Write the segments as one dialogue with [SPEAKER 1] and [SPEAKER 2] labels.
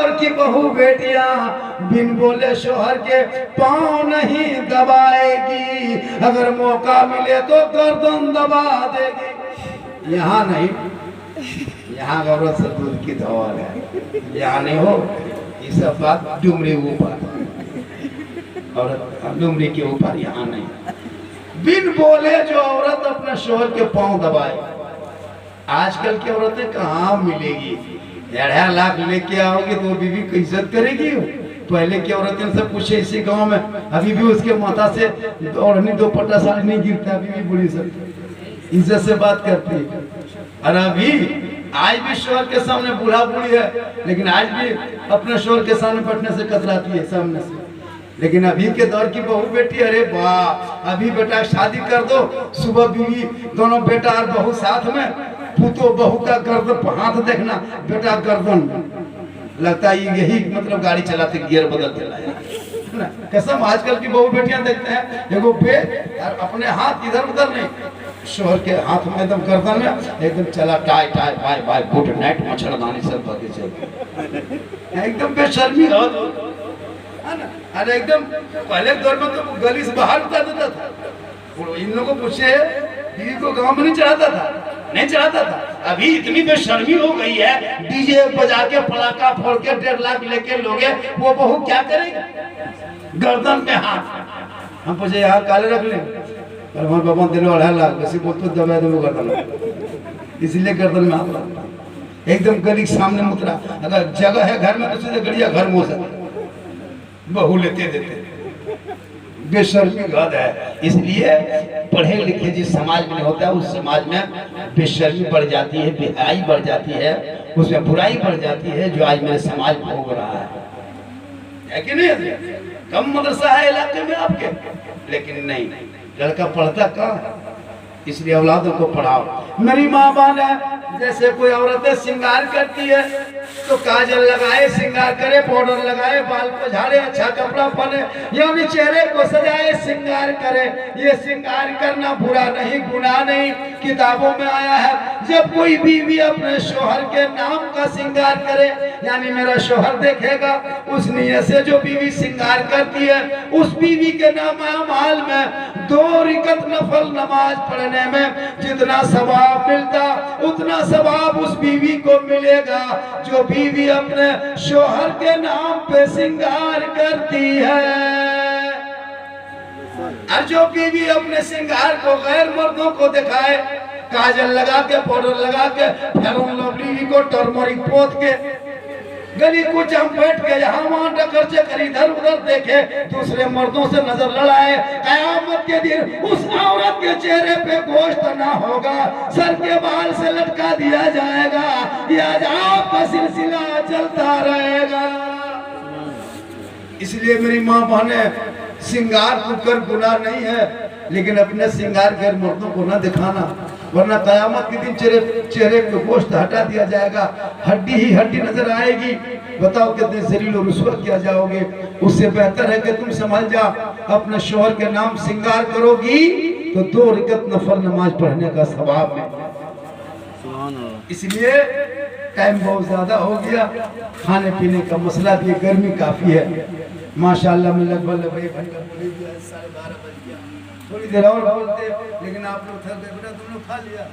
[SPEAKER 1] दौर की बहू बेटियां बिन बोले शोहर के पांव नहीं दबाएगी, अगर मौका मिले तो गर्दन दबा देगी। यहाँ नहीं, यहाँ औरत से दूध की धौल है, यहाँ नहीं हो। ये सब बात डुमरी ऊपर, औरत डुमरी के ऊपर, यहाँ नहीं। बिन बोले जो औरत अपने शोहर के पांव दबाए, आजकल की औरतें कहाँ मिलेगी? 1.5 लाख लेके आओगे तो बीवी की इज्जत करेगी? पहले की औरतें से पूछे इसी गांव में, अभी भी उसके माथा से ओढ़नी 2 पट्टा साड़ी नहीं गिरता, अभी भी बुढ़ी सब इज्जत से बात करती है। और अभी आज भी शोहर के सामने बूढ़ा बूढ़ी है, लेकिन आज भी अपने शोहर के सामने बैठने से कतराती है सामने से। लेकिन अभी के दौर की बहू बेटी, अरे वाह, अभी बेटा शादी कर दो, सुबह बीवी दोनों बेटा और बहू साथ में, पुतो बहू का गर्दन हाथ देखना, बेटा गर्दन, लगता है यही मतलब गाड़ी चलाते गियर बदलते लाए। कसम आजकल की बहू बेटियां देखते हैं, एगो पे और अपने हाथ इधर उधर नहीं, शोहर के हाथ में एकदम गर्दन में एकदम चला tie tie bye bye good night मच्छरदानी सब बातें चलती, एकदम बेशर्मी हो है ना। अरे एकदम पहले दौर में तो गली से बाहर उतार देता था, इन लोगों को पूछे बीवी को गांव में नहीं चढ़ाता था, नहीं चढ़ाता था। अभी इतनी बेशर्मी हो गई है, डीजे बजा के पटाखा फोड़ के 1.5 लाख लेके लोगे, वो बहू क्या करेगी? गर्दन में हाथ। हम पूछे यहाँ काले रख ले, पर हमारे बाबा दिलो 2.5 लाख किसी बोलते दबा दो गर्दन, इसलिए गर्दन में हाथ रखता। एकदम गली के सामने मुतरा, अगर जगह है घर में तो सीधे गड़िया घर मुँह से बहू लेते देते, बेशर्मी गद है। इसलिए पढ़े लिखे जिस समाज में होता है उस समाज में बेशर्मी बढ़ जाती है, बेहयाई बढ़ जाती है, उसमें बुराई बढ़ जाती है, जो आज मेरे समाज भोग रहा है कि नहीं? कम मदरसा है इलाके में आपके, लेकिन नहीं, लड़का पढ़ता कहाँ है? इसलिए औलादों को पढ़ाओ। मेरी माँ बाप है, जैसे कोई औरतें श्रृंगार करती है तो काजल लगाए, श्रृंगार करे, पाउडर लगाए, बाल को झाड़े, अच्छा कपड़ा पहने, यानी चेहरे को सजाए, श्रृंगार करे। ये श्रृंगार करना बुरा नहीं, गुनाह नहीं, किताबों में आया है। जब कोई बीवी अपने शोहर के नाम का श्रृंगार करे, यानी मेरा शोहर देखेगा, उस नियत से जो बीवी श्रृंगार करती है, उस बीवी के नाम अमाल में 2 रकात नफल नमाज पढ़ने में जितना सवाब मिलता, उतना सवाब उस बीवी को मिलेगा जो बीवी अपने शोहर के नाम पे श्रृंगार करती है। और जो बीवी अपने श्रृंगार को गैर मर्दों को दिखाए, काजल लगा के, पाउडर लगा के, फेयर लवली को टर्मरिक पोत के, गली कुछ हम बैठ के यहाँ वहाँ टक्कर चक्कर इधर उधर देखे, दूसरे मर्दों से नजर लड़ाए, कयामत के दिन उस औरत के चेहरे पे गोश्त ना होगा, सर के बाल से लटका दिया जाएगा, ये अजाब का सिलसिला चलता रहेगा। इसलिए मेरी माँ बहने, श्रृंगार कर गुनाह नहीं है, लेकिन अपने श्रृंगार गैर मर्दों को न दिखाना, वरना कयामत के दिन चेहरे पे गोश्त हटा दिया जाएगा, हड्डी ही हड्डी नजर आएगी। बताओ कितने जलील और रुसवा किया जाओगे। उससे बेहतर है कि तुम समझ जा, अपने शोहर के नाम श्रृंगार करोगी तो 2 रकात नफल नमाज पढ़ने का सवाब है। इसलिए टाइम बहुत ज्यादा हो गया, खाने पीने का मसला भी, गर्मी काफी है माशाल्लाह। में लगभग 1 घंटा, 12:30 बज गया, थोड़ी देर और बोलते, लेकिन आप लोग थक गए। बेटा तुम लोग खा लिया?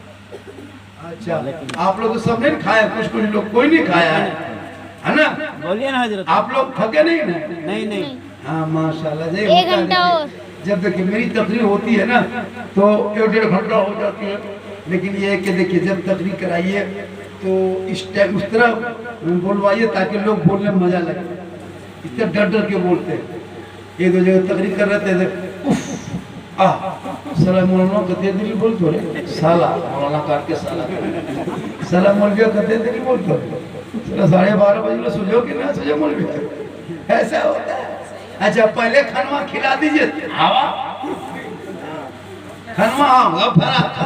[SPEAKER 1] अच्छा, आप लोग तो सब नहीं खाया, कुछ लोग, कोई नहीं खाया है ना?
[SPEAKER 2] बोलिए ना हजरत,
[SPEAKER 1] आप लोग थके नहीं ना?
[SPEAKER 2] नहीं।
[SPEAKER 1] हाँ माशाल्लाह।
[SPEAKER 3] 1 घंटा और,
[SPEAKER 1] जब देखिए मेरी तकरीर होती है ना तो 1-1.5 घंटा हो जाती है, लेकिन ये कि देखिए जब तकरीर कराइए तो इस टाइम उस तरह बोलवाइए ताकि लोग बोलने में मजा लगे। इस तरह डर डर के बोलते हैं। 1-2 जगह तकरीर कर रहे थे, उफ साला मौलाना कहते दिल बोल तो रे, साला मौलाना काट के साला मौलवी कहते दिल बोल तो, 12:30 बजे सुझो कि ना सुझो मौलवी, ऐसा होता है। अच्छा पहले खनवा खिला दीजिए, हवा खनवा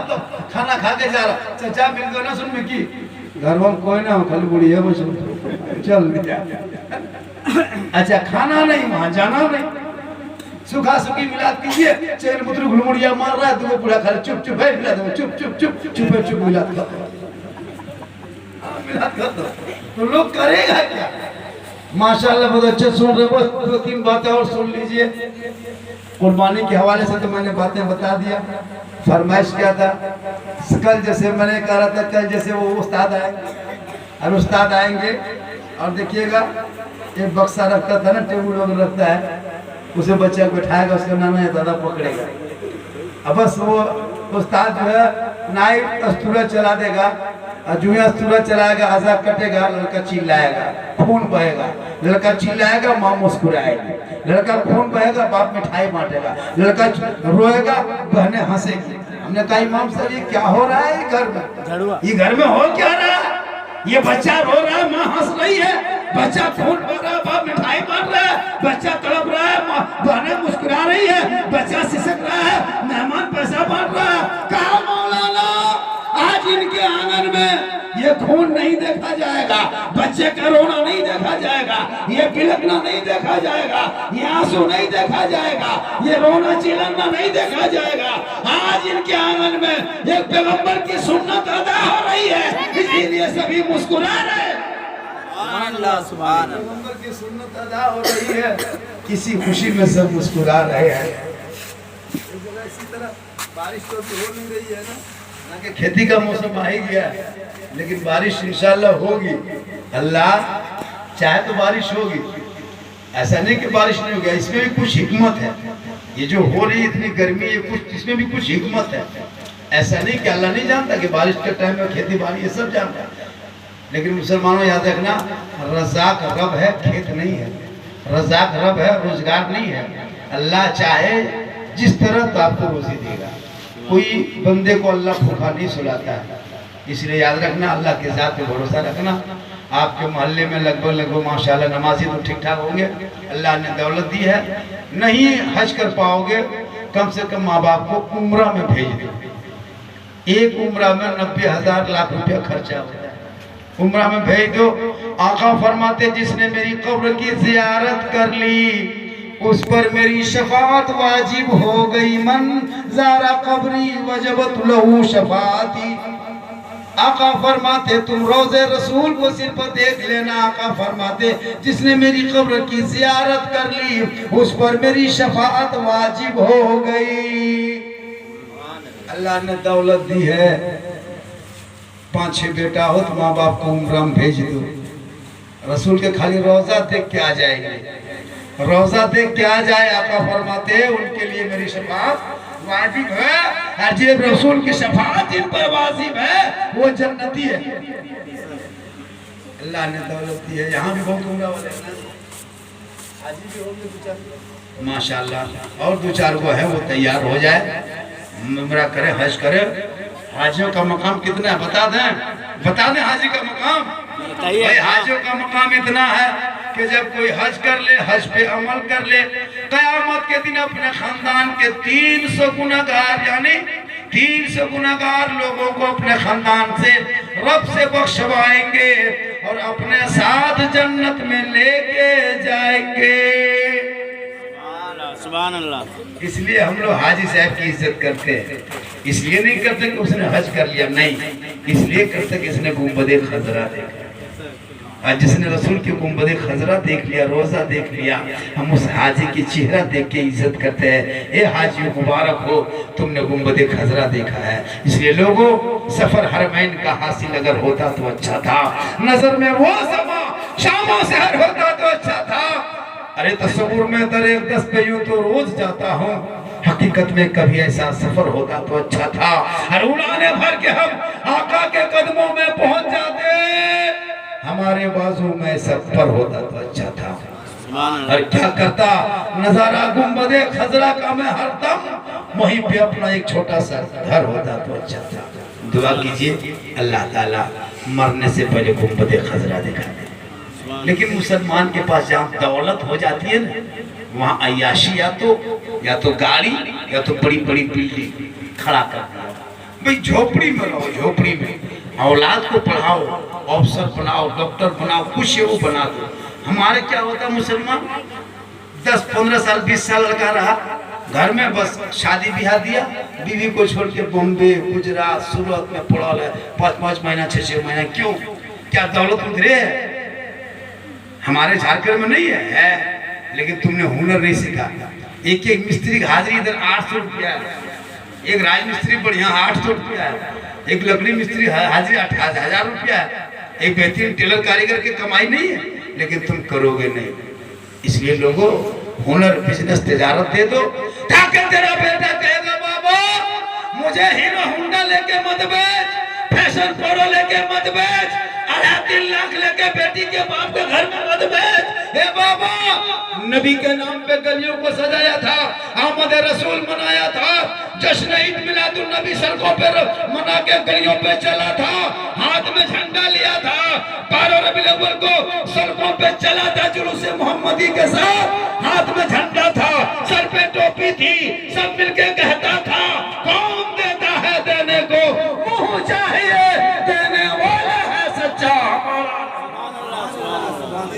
[SPEAKER 1] तो खाना खा के जा रहा, चाचा मिल गया ना, सुन में की घर में कोई ना हो, खाली बुढ़ी है वो चल। अच्छा खाना नहीं, वहां जाना नहीं, सुखा सुखी मिलाद कीजिए, चैन पुत्र घुलमुड़िया मार रहा है, तो वो पूरा खाली चुप चुप है मिलाद में, चुप चुप चुप चुप चुप मिलाद कर दो, तो लोग करेगा क्या? माशाल्लाह बहुत अच्छे सुन रहे। बस 2-3 बातें और सुन लीजिए। कुर्बानी के हवाले से तो मैंने बातें बता दिया। फरमाइश क्या था, कल जैसे मैंने कहा रहा था, कल जैसे वो उस्ताद आएंगे और उस्ताद आएंगे और देखिएगा एक बक्सा रखता था ना, टेबल वगैरह रखता है, उसे बच्चा को बैठाएगा, उसका नाना या दादा पकड़ेगा। अब बस वो उस्ताद जो है नाइट अस्तूरा चला देगा और जो अस्तूरा चलाएगा आजा कटेगा, लड़का चिल्लाएगा, खून बहेगा, लड़का चिल्लाएगा, माँ मुस्कुराएगी, लड़का खून बहेगा, बाप मिठाई बांटेगा, लड़का रोएगा, बहनें हंसेगी। हमने कहा इमाम साहब ये क्या हो रहा है घर में, ये घर में हो क्या रहा है, ये बच्चा रो रहा है, माँ हंस रही है, बच्चा खून बह रहा है, बाप मिठाई बांट रहा है, बच्चा तड़प रहा है, बहनें मुस्कुरा रही है, बच्चा सिसक रहा है, मेहमान पैसा बांट रहा है। कहा मौलाना आज इनके आंगन में ये खून नहीं देखा जाएगा, बच्चे का रोना नहीं देखा जाएगा, ये बिलखना नहीं देखा जाएगा, ये आंसू नहीं देखा जाएगा, ये रोना चिल्लाना नहीं देखा जाएगा। आज इनके आंगन में एक पैगंबर की सुन्नत अदा हो रही है, इसीलिए सभी मुस्कुरा रहे हैं। पैगंबर की सुन्नत अदा हो रही है, किसी खुशी में सब मुस्कुरा रहे हैं। इसी तरह बारिश तो हो नहीं रही है ना, कि खेती का मौसम आ ही गया, लेकिन बारिश इंशाल्लाह होगी। अल्लाह चाहे तो बारिश होगी, ऐसा नहीं कि बारिश नहीं होगी, इसमें भी कुछ हिकमत है। ये जो हो रही इतनी गर्मी, ये कुछ इसमें भी कुछ हिकमत है। ऐसा नहीं कि अल्लाह नहीं जानता कि बारिश के टाइम में खेती बाड़ी ये सब जानता है, लेकिन मुसलमानों याद रखना, रज़ाक रब है, खेत नहीं है। रज़ाक रब है, रोजगार नहीं है। अल्लाह चाहे जिस तरह तो आपको रोजी देगा। कोई बंदे को अल्लाह भूखा नहीं सुलाता है, इसलिए याद रखना, अल्लाह के ज़ात पे भरोसा रखना। आपके मोहल्ले में लगभग माशाल्लाह नमाजी तो ठीक ठाक होंगे, अल्लाह ने दौलत दी है, नहीं हज कर पाओगे, कम से कम माँ बाप को उम्रा में भेज दो। एक उम्रा में 90,000 लाख रुपया खर्चा होता है, उम्रा में भेज दो। आका फरमाते जिसने मेरी कब्र की जियारत कर ली उस पर मेरी शफाअत वाजिब हो गई। मन ज़ारा कब्री वजबत लहू शफाअती। आका फरमाते तुम रोज़े रसूल को सिर्फ देख लेना। आका फरमाते जिसने मेरी कब्र की जियारत कर ली उस पर मेरी शफाअत वाजिब हो गई। अल्लाह ने दौलत दी है, 5-6 बेटा हो तो माँ बाप को उम्रा में भेज दो। रसूल के खाली रोज़ा देख के आ जाएंगे, रोज़ा देख के आ जाए। आका फरमाते उनके लिए मेरी शफाअत वाजिब है, और जब रसूल की शफाअत जिन पर वाजिब है वो जन्नती है। अल्लाह ने दौलत दी है, यहाँ भी बहुत उम्रा वाले हाजी भी होंगे माशाल्लाह, और 2-4 को है वो तैयार हो जाए, उम्रा करे, हज करे। हाजियों का मकाम कितना है बता दें हाजी का मकाम। भाई हाजियों का मकाम इतना है कि जब कोई हज कर ले, हज पे अमल कर ले, क़यामत के दिन अपने खानदान के 300 गुनाहगार यानी 300 गुनाहगार लोगों को अपने खानदान से रब से बख्शवाएंगे और अपने साथ जन्नत में लेके जाएंगे। सुभान अल्लाह। इसलिए हम लोग हाजी साहब की इज्जत करते हैं, इसलिए नहीं करते कि उसने हज कर लिया, नहीं, इसलिए करते कि इसने गुंबदे खजरा देखा। आज जिसने रसूल की गुंबदे खजरा देख लिया, रोजा देख लिया, हम उस हाजी की चेहरा देख के इज्जत करते हैं। ए हाजी मुबारक हो, तुमने गुंबदे खजरा देखा है। इसलिए लोगों सफर हरमैन का हासिल अगर होता तो अच्छा था, नजर में वो समा शामों से हर होता तो अच्छा था। अरे तस्वुर में दर एक 10 पे यूं तो रोज जाता हूँ, हकीकत में कभी ऐसा सफर होता तो अच्छा था। हर उड़ाने भर के हम आका के कदमों में पहुंच जाते, हमारे बाजू में सफर होता तो अच्छा था। और क्या करता नजारा गुंबदे खजरा का मैं हरदम वहीं पे अपना एक छोटा सा घर होता तो अच्छा था। दुआ कीजिए अल्लाह ताला मरने से पहले गुंबदे खजरा दिखा दे। लेकिन मुसलमान के पास जहाँ दौलत हो जाती है ना, वहाँ अय्याशी या तो गाड़ी या तो बड़ी बड़ी बिल्डिंग खड़ा कर दो। भाई झोपड़ी में रहो, झोपड़ी में औलाद को पढ़ाओ, अफसर बनाओ, डॉक्टर बनाओ, कुछ वो बना दो। हमारे क्या होता मुसलमान 10-15 साल 20 साल लगा रहा घर में, बस शादी ब्याह दिया, बीवी को छोड़ के बॉम्बे गुजरात सूरत में पड़ा है 5-5 महीना 6-6 महीना। क्यों? क्या दौलत उधरे है? हमारे झारखंड में नहीं है, लेकिन तुमने हुनर नहीं सीखा। एक एक मिस्त्री की हाजिरी इधर 800 रुपया है, एक राज मिस्त्री बढ़िया 800 रुपया है, एक लकड़ी मिस्त्री हाजिरी 1000 रुपया है, एक बेहतरीन टेलर कारीगर की कमाई नहीं है, लेकिन तुम करोगे नहीं। इसलिए लोगों हुनर बिजनेस तिजारत दे दो, ताकि तेरा बेटा कहेगा बाबा मुझे हीरो होंडा लेके मत बेच, फैशन प्रो लेके मत बेच, 2.5 लाख लेके बेटी के बाप के घर में मत बेच। हे बाबा नबी के नाम पे गलियों को सजाया था, आमद रसूल मनाया था, जश्न ईद मिलादुन नबी सड़कों पर मना के गलियों पे चला था, हाथ में झंडा लिया था, 12 रबीउल अव्वल को सड़कों पे चला था जुलूस मोहम्मदी के साथ, हाथ में झंडा था, सर पे टोपी थी, सब मिलके कहता था कौन देता है देने को, मुंह चाहिए देने वाला है सच्चा।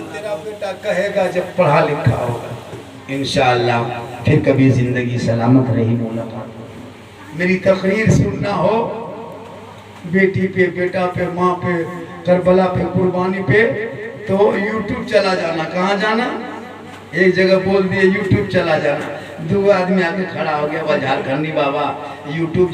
[SPEAKER 1] तेरा बेटा कहेगा जब पढ़ा लिखा होगा इंशाअल्लाह, फिर कभी जिंदगी सलामत रही मुलाकात। मेरी तकरीर सुनना हो, बेटी पे, बेटा पे, माँ पे, करबला पे, कुर्बानी पे, तो यूट्यूब चला जाना। कहाँ जाना? एक जगह बोल दिए यूट्यूब चला जाना, 2 आदमी आके खड़ा हो गया, वह झारखंडी बाबा यूट्यूब